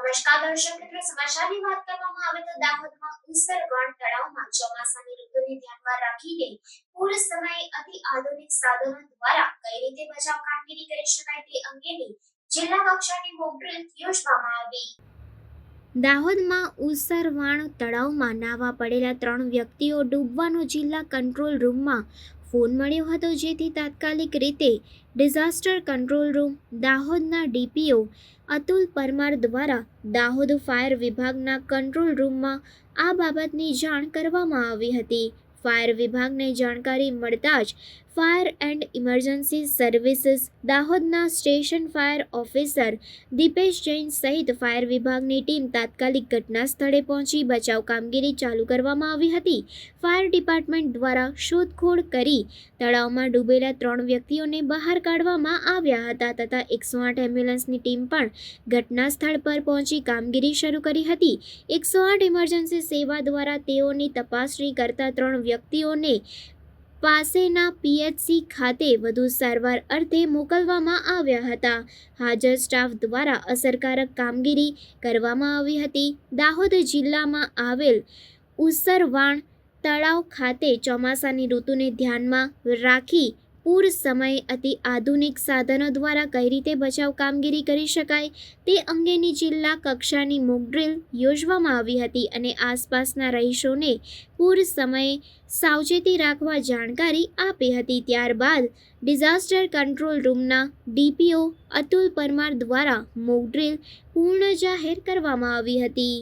નમસ્કાર દર્શક મિત્રો, સમાચારની વાત કરવામાં આવે તો દાહોદમાં ઉસરવણ તળાવમાં ચોમાસાની ઋતુને ધ્યાનમાં રાખીને પૂર સમયે અતિ આધુનિક સાધનો દ્વારા કઈ રીતે બચાવ કામગીરી કરી શકાય તે અંગેની જિલ્લા કક્ષાની મોક ડ્રીલ યોજવામાં આવી। દાહોદમાં ઉસરવણ તળાવમાં નાવા પડેલા 3 વ્યક્તિઓ ડૂબવાનો જિલ્લા કંટ્રોલ રૂમમાં ફોન મળ્યો હતો, જેથી તાત્કાલિક રીતે ડિઝાસ્ટર કંટ્રોલ રૂમ દાહોદના ડીપીઓ અતુલ પરમાર દ્વારા દાહોદ ફાયર વિભાગના કંટ્રોલ રૂમમાં આ બાબતની જાણ કરવામાં આવી હતી। ફાયર વિભાગને જાણકારી મળતા જ ફાયર એન્ડ ઇમરજન્સી સર્વિસીસ દાહોદના station fire officer Dipesh Jain સહિત ફાયર વિભાગની ટીમ તાત્કાલિક ઘટના સ્થળે પહોંચી બચાવ કામગીરી ચાલુ કરવામાં આવી હતી। ફાયર ડિપાર્ટમેન્ટ દ્વારા શોધખોળ કરી તળાવમાં ડૂબેલા 3 વ્યક્તિઓને બહાર કાઢવામાં આવ્યા હતા તથા 108 એમ્બ્યુલન્સની ટીમ પણ ઘટના સ્થળ પર પહોંચી કામગીરી શરૂ કરી હતી। 108 ઇમરજન્સી સેવા દ્વારા તેઓની તપાસણી કરતા 3 વ્યક્તિઓને પાસેના પીએચસી ખાતે વધુ સારવાર અર્થે મોકલવામાં આવ્યા હતા। હાજર સ્ટાફ દ્વારા અસરકારક કામગીરી કરવામાં આવી હતી। દાહોદ જિલ્લામાં આવેલ ઉસરવાણ તળાવ ખાતે ચોમાસાની ઋતુને ધ્યાનમાં રાખી પૂર સમયે અતિ આધુનિક સાધનો દ્વારા કઈ રીતે બચાવ કામગીરી કરી શકાય તે અંગેની જિલ્લા કક્ષાની મોક ડ્રીલ યોજવામાં આવી હતી અને આસપાસના રહીશોને પૂર સમયે સાવચેતી રાખવા જાણકારી આપી હતી। ત્યારબાદ ડિઝાસ્ટર કંટ્રોલ રૂમના ડીપીઓ અતુલ પરમાર દ્વારા મોક ડ્રીલ પૂર્ણ જાહેર કરવામાં આવી હતી।